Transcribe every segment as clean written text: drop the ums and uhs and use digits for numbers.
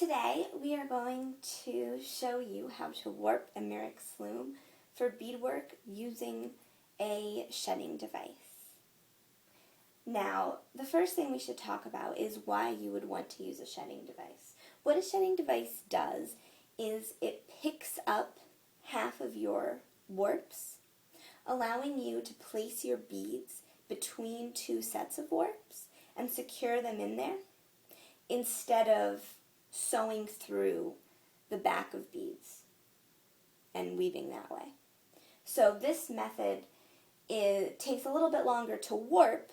Today we are going to show you how to warp a Mirrix Loom for beadwork using a shedding device. Now, the first thing we should talk about is why you would want to use a shedding device. What a shedding device does is it picks up half of your warps, allowing you to place your beads between two sets of warps and secure them in there instead of sewing through the back of beads and weaving that way. So this method takes a little bit longer to warp,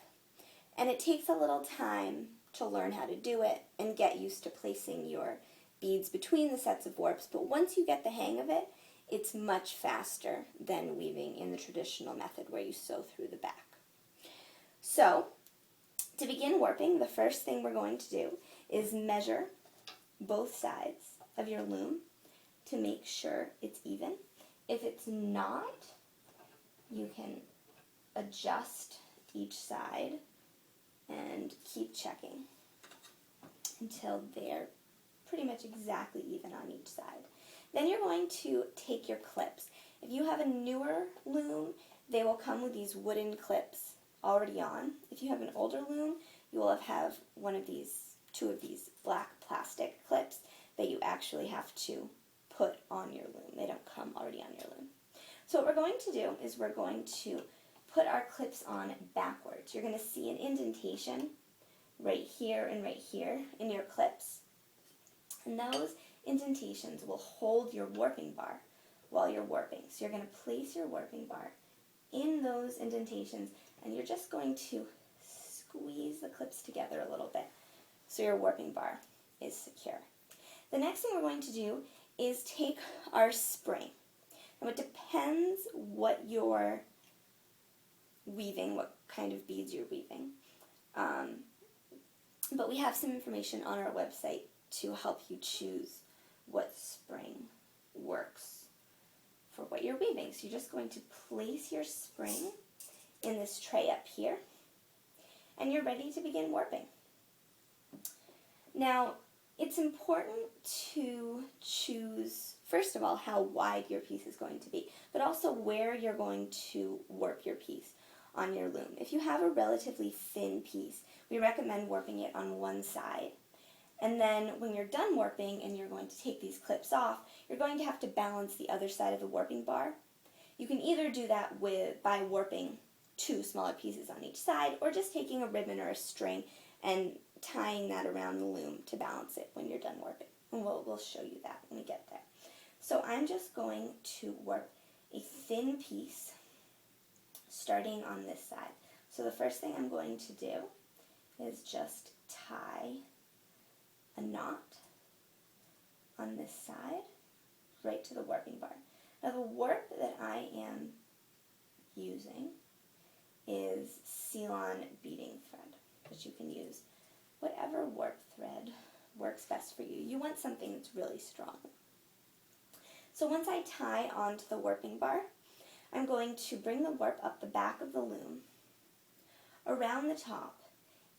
and it takes a little time to learn how to do it and get used to placing your beads between the sets of warps, but once you get the hang of it, it's much faster than weaving in the traditional method where you sew through the back. So, to begin warping, the first thing we're going to do is measure both sides of your loom to make sure it's even. If it's not, you can adjust each side and keep checking until they're pretty much exactly even on each side. Then you're going to take your clips. If you have a newer loom, they will come with these wooden clips already on. If you have an older loom, you will have two of these black plastic clips that you actually have to put on your loom. They don't come already on your loom. So what we're going to do is we're going to put our clips on backwards. You're going to see an indentation right here and right here in your clips. And those indentations will hold your warping bar while you're warping. So you're going to place your warping bar in those indentations, and you're just going to squeeze the clips together a little bit so your warping bar is secure. The next thing we're going to do is take our spring. Now it depends what you're weaving, what kind of beads you're weaving. But we have some information on our website to help you choose what spring works for what you're weaving. So you're just going to place your spring in this tray up here, and you're ready to begin warping. Now, it's important to choose, first of all, how wide your piece is going to be, but also where you're going to warp your piece on your loom. If you have a relatively thin piece, we recommend warping it on one side. And then when you're done warping and you're going to take these clips off, you're going to have to balance the other side of the warping bar. You can either do that by warping two smaller pieces on each side, or just taking a ribbon or a string and tying that around the loom to balance it when you're done warping. And we'll show you that when we get there. So I'm just going to warp a thin piece starting on this side. So the first thing I'm going to do is just tie a knot on this side right to the warping bar. Now the warp that I am using is Ceylon beading thread, but you can use whatever warp thread works best for you. You want something that's really strong. So once I tie onto the warping bar, I'm going to bring the warp up the back of the loom, around the top,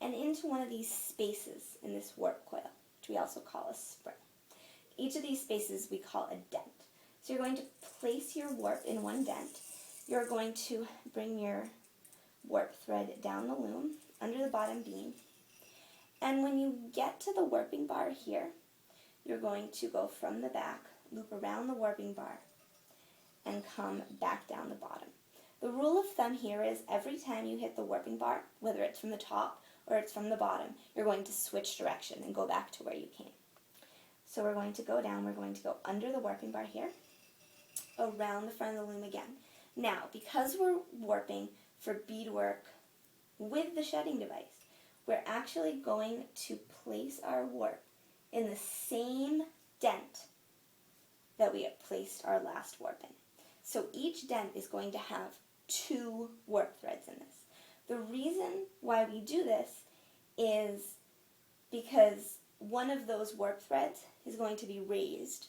and into one of these spaces in this warp coil, which we also call a spring. Each of these spaces we call a dent. So you're going to place your warp in one dent. You're going to bring your warp thread down the loom, under the bottom beam, and when you get to the warping bar here, you're going to go from the back, loop around the warping bar, and come back down the bottom. The rule of thumb here is every time you hit the warping bar, whether it's from the top or it's from the bottom, you're going to switch direction and go back to where you came. So we're going to go down, we're going to go under the warping bar here, around the front of the loom again. Now, because we're warping for beadwork with the shedding device, we're actually going to place our warp in the same dent that we have placed our last warp in. So each dent is going to have two warp threads in this. The reason why we do this is because one of those warp threads is going to be raised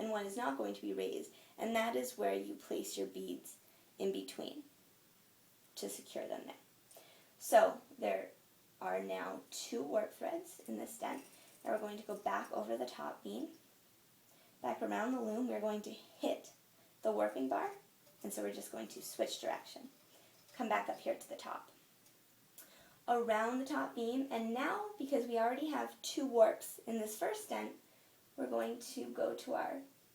and one is not going to be raised, and that is where you place your beads in between to secure them there. So there are now two warp threads in this dent. Now we're going to go back over the top beam, back around the loom. We're going to hit the warping bar, and so we're just going to switch direction. Come back up here to the top. Around the top beam, and now because we already have 2 warps in this first dent, we're going to go to our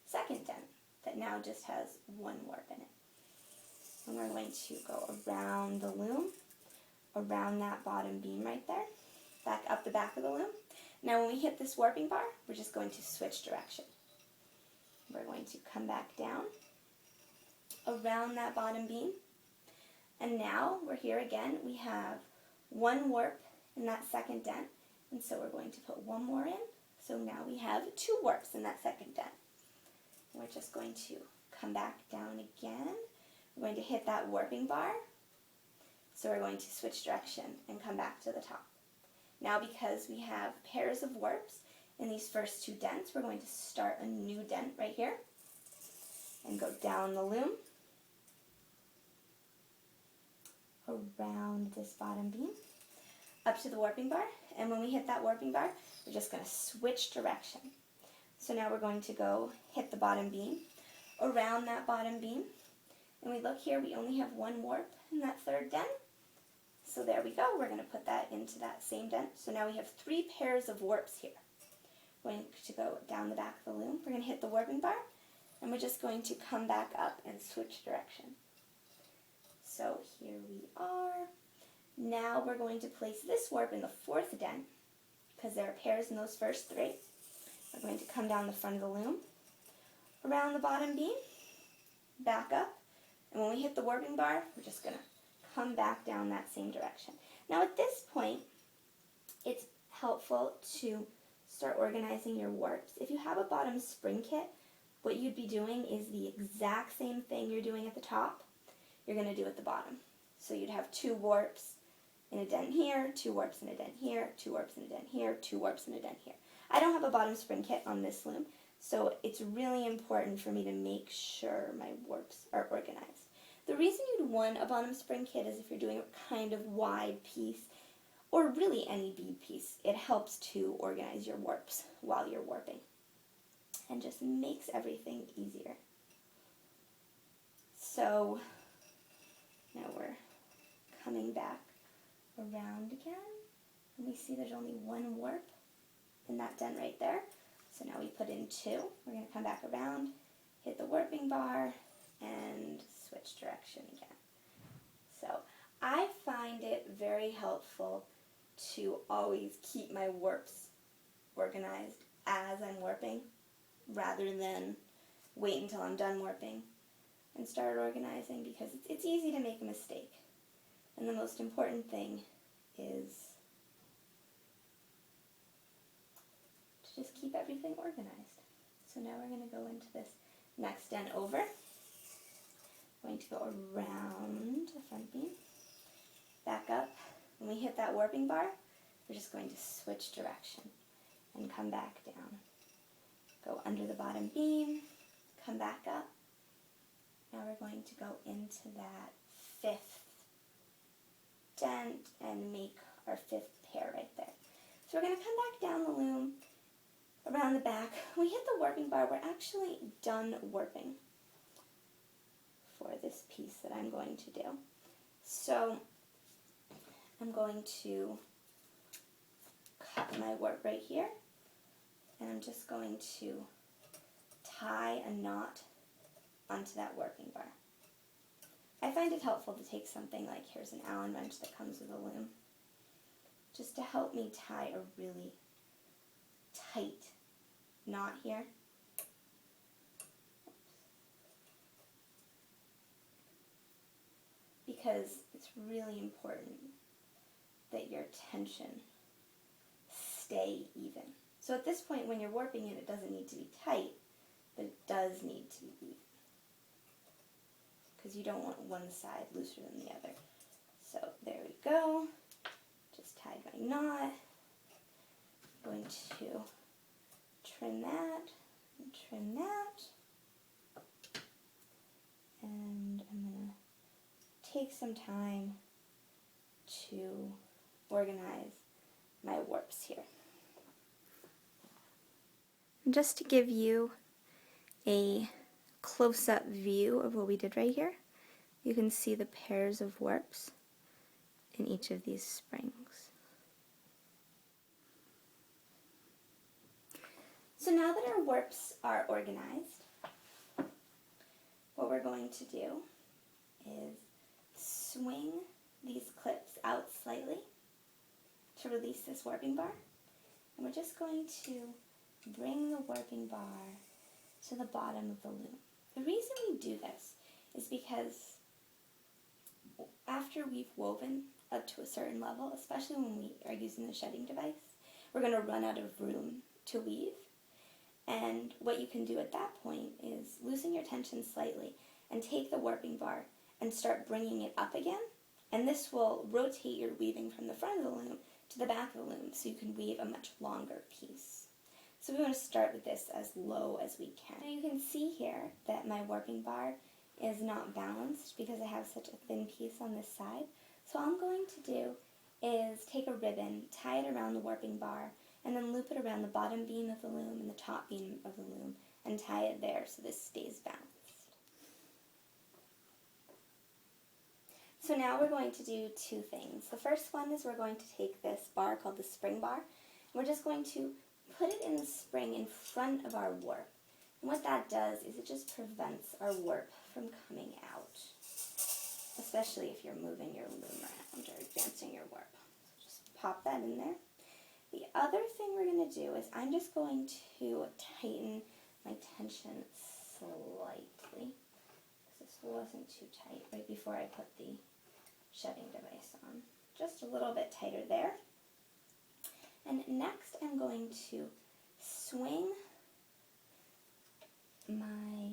second dent that now just has 1 warp in it. And we're going to go around the loom, around that bottom beam right there, back up the back of the loom. Now when we hit this warping bar, we're just going to switch direction. We're going to come back down, around that bottom beam, and now we're here again. We have 1 warp in that second dent, and so we're going to put 1 more in. So now we have 2 warps in that second dent. We're just going to come back down again. We're going to hit that warping bar, so we're going to switch direction and come back to the top. Now because we have pairs of warps in these first 2 dents, we're going to start a new dent right here and go down the loom, around this bottom beam, up to the warping bar, and when we hit that warping bar, we're just going to switch direction. So now we're going to go hit the bottom beam, around that bottom beam, and we look here, we only have 1 warp in that third dent. So there we go, we're going to put that into that same dent. So now we have 3 pairs of warps here. We're going to go down the back of the loom, we're going to hit the warping bar, and we're just going to come back up and switch direction. So here we are. Now we're going to place this warp in the 4th dent, because there are pairs in those first 3. We're going to come down the front of the loom, around the bottom beam, back up, and when we hit the warping bar, we're just going to come back down that same direction. Now at this point, it's helpful to start organizing your warps. If you have a bottom spring kit, what you'd be doing is the exact same thing you're doing at the top, you're going to do at the bottom. So you'd have 2 warps in a dent here, 2 warps in a dent here, 2 warps in a dent here, 2 warps in a dent here. I don't have a bottom spring kit on this loom, so it's really important for me to make sure my warps are organized. The reason you'd want a bottom spring kit is if you're doing a kind of wide piece, or really any bead piece, it helps to organize your warps while you're warping and just makes everything easier. So now we're coming back around again, and we see there's only 1 warp in that dent right there. So now we put in 2. We're going to come back around, hit the warping bar, and switch direction again. So I find it very helpful to always keep my warps organized as I'm warping, rather than wait until I'm done warping and start organizing, because it's easy to make a mistake. And the most important thing is to just keep everything organized. So now we're going to go into this next dent over. Going to go around the front beam, back up. When we hit that warping bar, we're just going to switch direction and come back down. Go under the bottom beam, come back up. Now we're going to go into that 5th dent and make our 5th pair right there. So we're going to come back down the loom, around the back. When we hit the warping bar, we're actually done warping for this piece that I'm going to do. So I'm going to cut my warp right here, and I'm just going to tie a knot onto that warping bar. I find it helpful to take something like, here's an Allen wrench that comes with a loom, just to help me tie a really tight knot here. Because it's really important that your tension stay even. So at this point, when you're warping it doesn't need to be tight, but it does need to be even, because you don't want one side looser than the other. So there we go. Just tied my knot. I'm going to trim that and trim that. And I'm going to take some time to organize my warps here. And just to give you a close-up view of what we did right here, you can see the pairs of warps in each of these springs. So now that our warps are organized, what we're going to do is swing these clips out slightly to release this warping bar. And we're just going to bring the warping bar to the bottom of the loom. The reason we do this is because after we've woven up to a certain level, especially when we are using the shedding device, we're going to run out of room to weave. And what you can do at that point is loosen your tension slightly and take the warping bar and start bringing it up again. And this will rotate your weaving from the front of the loom to the back of the loom so you can weave a much longer piece. So we want to start with this as low as we can. Now you can see here that my warping bar is not balanced because I have such a thin piece on this side. So all I'm going to do is take a ribbon, tie it around the warping bar, and then loop it around the bottom beam of the loom and the top beam of the loom and tie it there so this stays balanced. So now we're going to do two things. The first one is we're going to take this bar called the spring bar, and we're just going to put it in the spring in front of our warp. And what that does is it just prevents our warp from coming out, especially if you're moving your loom around or advancing your warp. So just pop that in there. The other thing we're going to do is I'm just going to tighten my tension slightly, because this wasn't too tight right before I put the shedding device on. Just a little bit tighter there. And next I'm going to swing my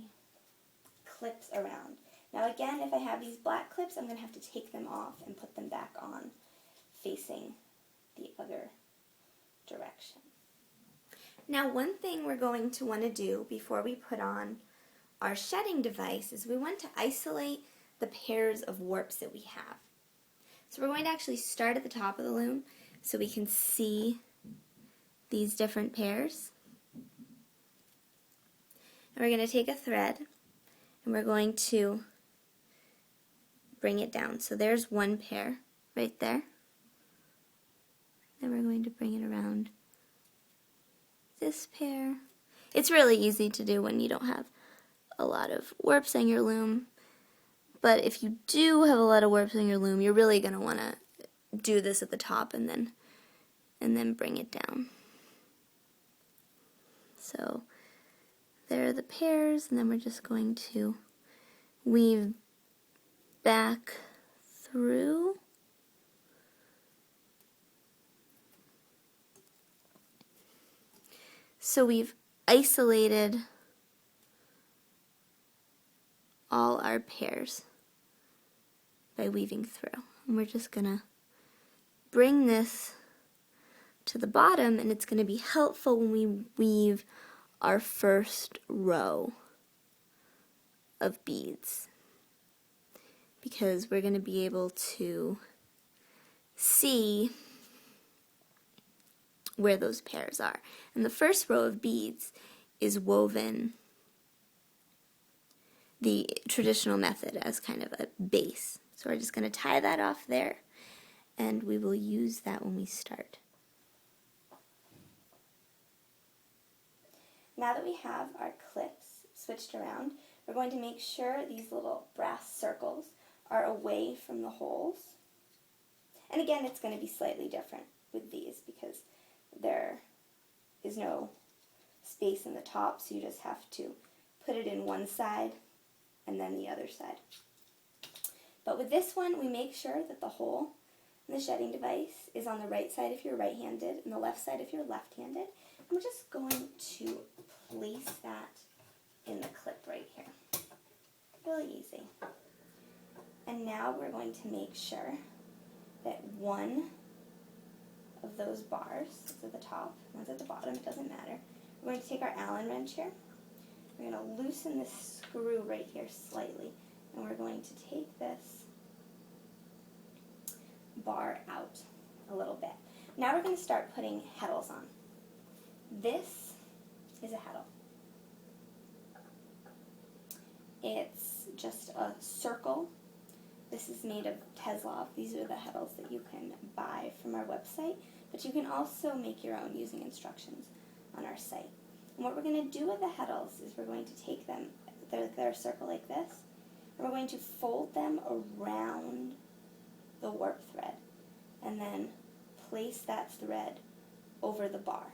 clips around. Now again, if I have these black clips, I'm going to have to take them off and put them back on facing the other direction. Now one thing we're going to want to do before we put on our shedding device is we want to isolate the pairs of warps that we have. So we're going to actually start at the top of the loom so we can see these different pairs. And we're going to take a thread and we're going to bring it down. So there's one pair right there. Then we're going to bring it around this pair. It's really easy to do when you don't have a lot of warps on your loom. But if you do have a lot of warps on your loom, you're really going to want to do this at the top and then bring it down. So there are the pairs, and then we're just going to weave back through. So we've isolated all our pairs by weaving through. And we're just going to bring this to the bottom, and it's going to be helpful when we weave our first row of beads, because we're going to be able to see where those pairs are. And the first row of beads is woven the traditional method as kind of a base. So we're just going to tie that off there, and we will use that when we start. Now that we have our clips switched around, we're going to make sure these little brass circles are away from the holes. And again, it's going to be slightly different with these because there is no space in the top, so you just have to put it in one side and then the other side. But with this one, we make sure that the hole in the shedding device is on the right side if you're right-handed and the left side if you're left-handed. And we're just going to place that in the clip right here. Really easy. And now we're going to make sure that one of those bars is at the top, one's at the bottom, it doesn't matter. We're going to take our Allen wrench here. We're going to loosen this screw right here slightly, and we're going to take this bar out a little bit. Now we're going to start putting heddles on. This is a heddle. It's just a circle. This is made of Teslov. These are the heddles that you can buy from our website, but you can also make your own using instructions on our site. And what we're going to do with the heddles is we're going to take them, they're a circle like this, and we're going to fold them around the warp thread and then place that thread over the bar.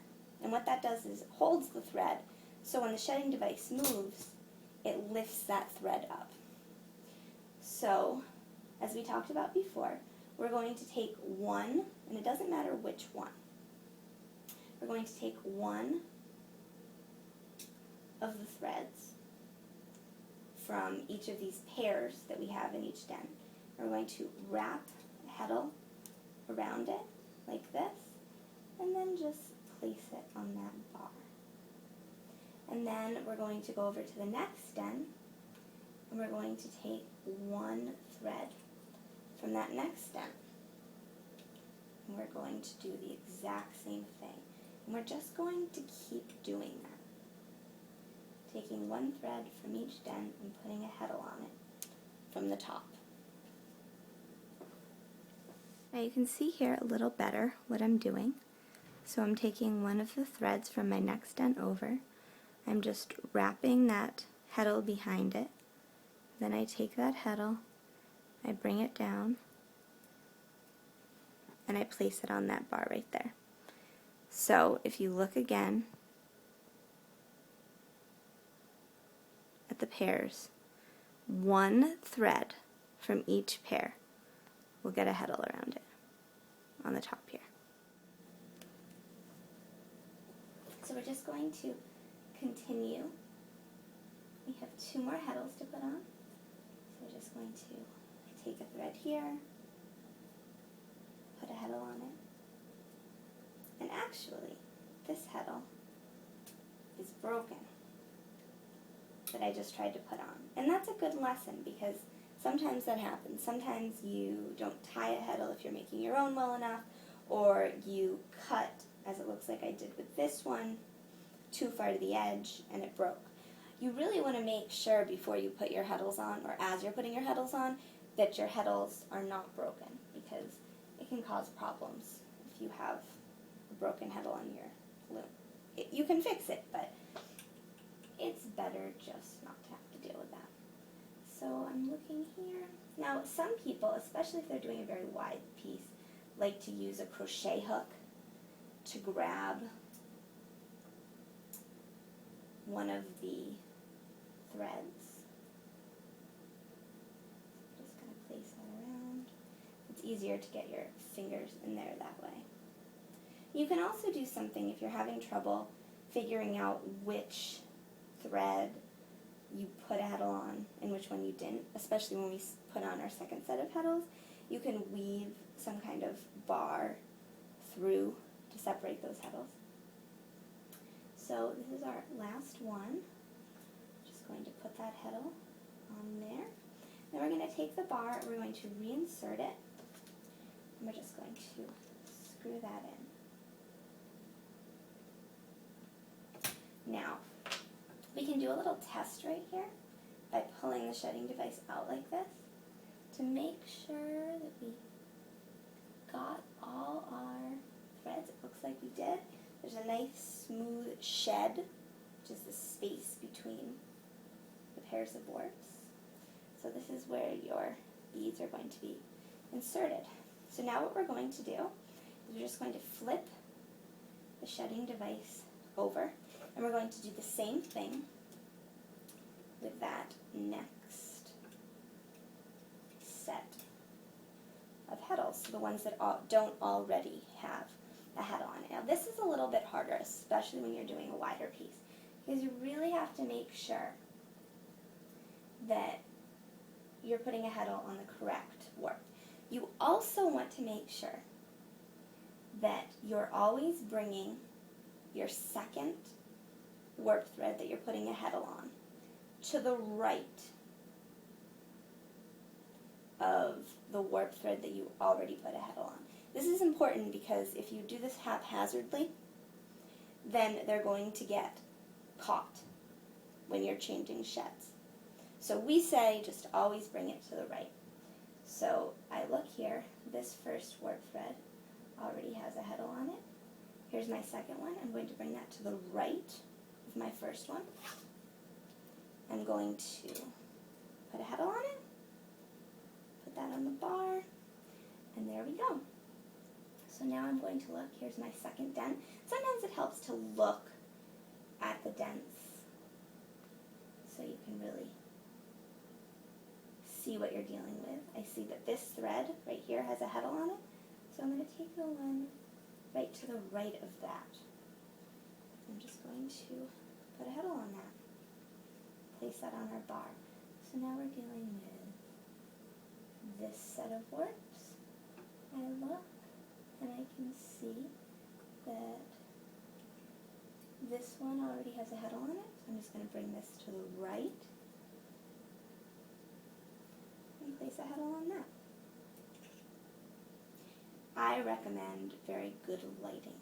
And what that does is it holds the thread, so when the shedding device moves, it lifts that thread up. So, as we talked about before, we're going to take one, and it doesn't matter which one. We're going to take one of the threads from each of these pairs that we have in each den. We're going to wrap a heddle around it like this, and then just place it on that bar. And then we're going to go over to the next den, and we're going to take one thread from that next den. And we're going to do the exact same thing. And we're just going to keep doing that. Taking one thread from each den and putting a heddle on it from the top. Now you can see here a little better what I'm doing. So I'm taking one of the threads from my next den over. I'm just wrapping that heddle behind it. Then I take that heddle, I bring it down, and I place it on that bar right there. So if you look again at the pairs, one thread from each pair will get a heddle around it on the top here. So we're just going to continue. We have two more heddles to put on. So we're just going to take a thread here, put a heddle on it. And actually, this heddle is broken that I just tried to put on. And that's a good lesson because sometimes that happens. Sometimes you don't tie a heddle if you're making your own well enough, or you cut, as it looks like I did with this one, too far to the edge and it broke. You really want to make sure before you put your heddles on, or as you're putting your heddles on, that your heddles are not broken, because it can cause problems if you have a broken heddle on your loom. You can fix it, but it's better just not to have to deal with that. So I'm looking here. Now some people, especially if they're doing a very wide piece, like to use a crochet hook to grab one of the threads. Just going to place that around. It's easier to get your fingers in there that way. You can also do something if you're having trouble figuring out which thread you put a heddle on and which one you didn't, especially when we put on our second set of heddles. You can weave some kind of bar through to separate those heddles. So this is our last one. Just going to put that heddle on there. Then we're going to take the bar, we're going to reinsert it, and we're just going to screw that in. Now, we can do a little test right here by pulling the shedding device out like this to make sure that we got all our threads. It looks like we did. There's a nice smooth shed, which is the space between the pairs of warps. So this is where your beads are going to be inserted. So now what we're going to do is we're just going to flip the shedding device over, and we're going to do the same thing with that next set of heddles, the ones that don't already have a heddle on it. Now this is a little bit harder, especially when you're doing a wider piece, because you really have to make sure that you're putting a heddle on the correct warp. You also want to make sure that you're always bringing your second warp thread that you're putting a heddle on to the right of the warp thread that you already put a heddle on. This is important because if you do this haphazardly, then they're going to get caught when you're changing sheds. So we say just always bring it to the right. So I look here, this first warp thread already has a heddle on it. Here's my second one. I'm going to bring that to the right of my first one. I'm going to put a heddle on it, put that on the bar, and there we go. So now I'm going to look, here's my second dent. Sometimes it helps to look at the dents so you can really see what you're dealing with. I see that this thread right here has a heddle on it, so I'm going to take the one right to the right of that. I'm just going to put a heddle on that. Place that on our bar. So now we're dealing with this set of warps. I look and I can see that this one already has a heddle on it, so I'm just going to bring this to the right and place a heddle on that. I recommend very good lighting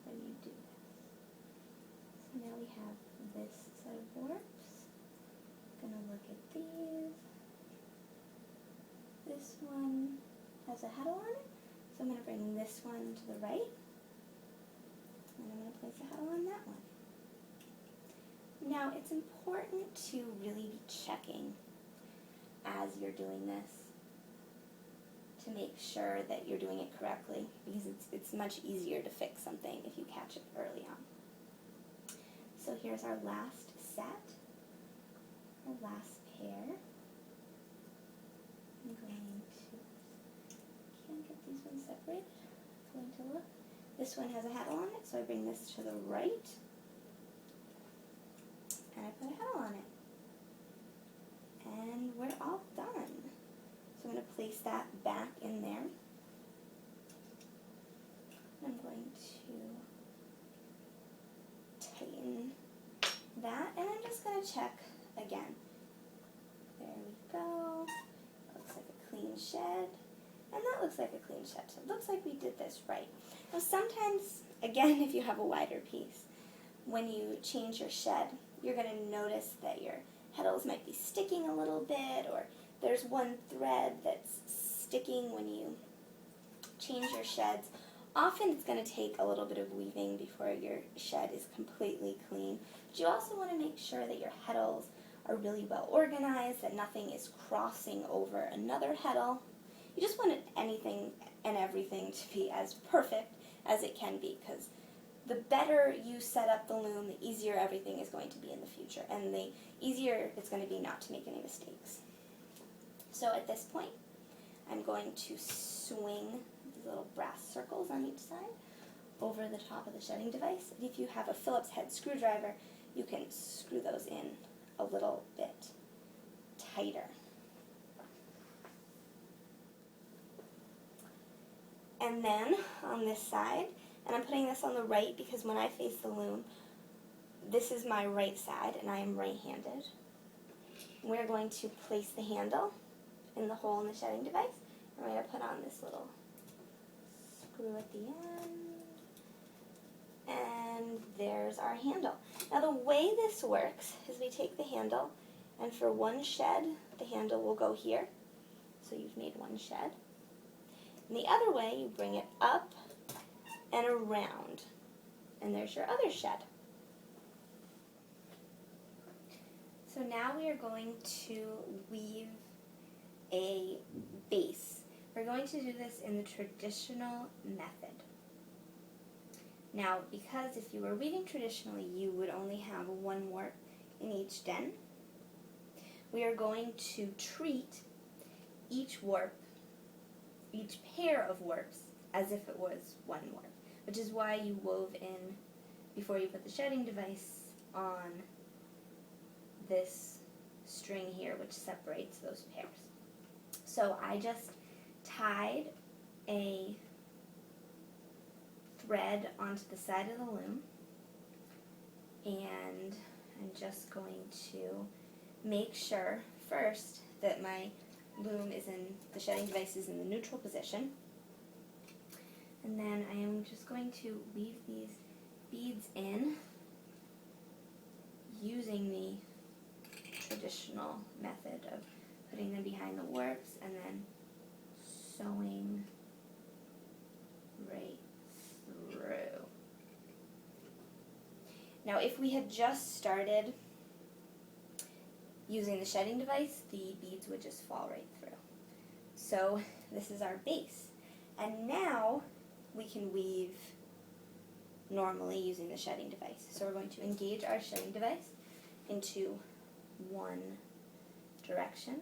when you do this. So now we have this set of warps. I'm going to look at these. This one has a heddle on it, so I'm going to bring this one to the right, and I'm going to place a heddle on that one. Now, it's important to really be checking as you're doing this to make sure that you're doing it correctly, because it's much easier to fix something if you catch it early on. So here's our last set, our last pair. I'm going to, can't get these ones separated. I'm going to look. This one has a heddle on it, so I bring this to the right, and I put a heddle on it. And we're all done. So I'm going to place that back in there. I'm going to tighten that, and I'm just going to check again. There we go. Looks like a clean shed. And that looks like a clean shed. So it looks like we did this right. Now sometimes, again, if you have a wider piece, when you change your shed, you're going to notice that your heddles might be sticking a little bit, or there's one thread that's sticking when you change your sheds. Often it's going to take a little bit of weaving before your shed is completely clean. But you also want to make sure that your heddles are really well organized, that nothing is crossing over another heddle. You just want anything and everything to be as perfect as it can be, because the better you set up the loom, the easier everything is going to be in the future, and the easier it's going to be not to make any mistakes. So at this point, I'm going to swing these little brass circles on each side over the top of the shedding device. If you have a Phillips head screwdriver, you can screw those in a little bit tighter. And then on this side, and I'm putting this on the right because when I face the loom, this is my right side and I am right-handed. We're going to place the handle in the hole in the shedding device. I'm going to put on this little screw at the end. And there's our handle. Now the way this works is we take the handle, and for one shed, the handle will go here. So you've made one shed. And the other way, you bring it up and around, and there's your other shed. So now we are going to weave a base. We're going to do this in the traditional method. Now, because if you were weaving traditionally, you would only have one warp in each den, we are going to treat each warp, each pair of warps, as if it was one warp, which is why you wove in, before you put the shedding device on, this string here which separates those pairs. So I just tied a thread onto the side of the loom, and I'm just going to make sure first that my loom is in, the shedding device is in the neutral position, and then I am just going to weave these beads in using the traditional method of putting them behind the warps and then sewing right through. Now if we had just started using the shedding device, the beads would just fall right through. So this is our base. And now we can weave normally using the shedding device. So we're going to engage our shedding device into one direction.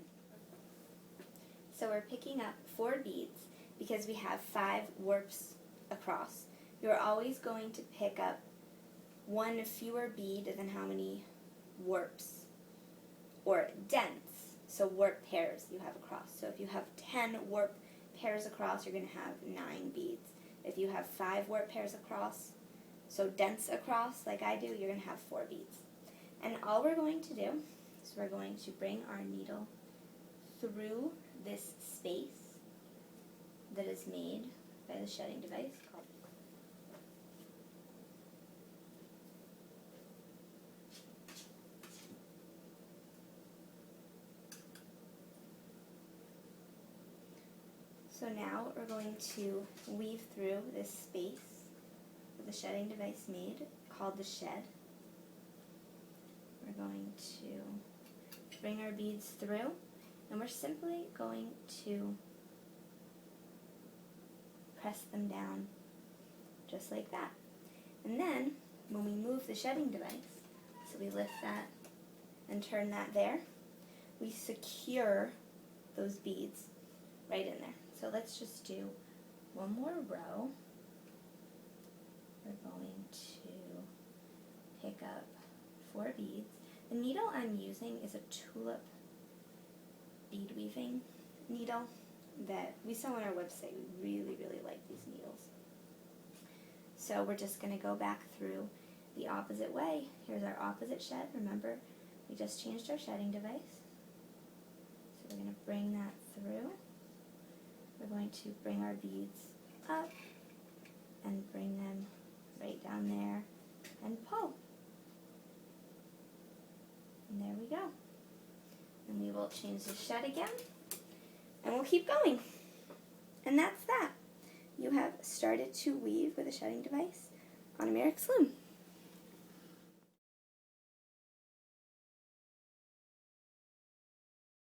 So we're picking up 4 beads because we have 5 warps across. You're always going to pick up one fewer bead than how many warps or dents, so warp pairs you have across. So if you have 10 warp pairs across, you're going to have 9 beads. If you have 5 warp pairs across, so dents across like I do, you're going to have 4 beads. And all we're going to do is we're going to bring our needle through this space that is made by the shedding device. So now we're going to weave through this space that the shedding device made, called the shed. We're going to bring our beads through, and we're simply going to press them down just like that. And then when we move the shedding device, so we lift that and turn that there, we secure those beads right in there. So let's just do one more row. We're going to pick up 4 beads. The needle I'm using is a tulip bead weaving needle that we sell on our website. We really, really like these needles. So we're just going to go back through the opposite way. Here's our opposite shed. Remember, we just changed our shedding device. So we're going to bring that through. We're going to bring our beads up and bring them right down there and pull. And there we go. And we will change the shed again, and we'll keep going. And that's that. You have started to weave with a shedding device on a Mirrix Loom.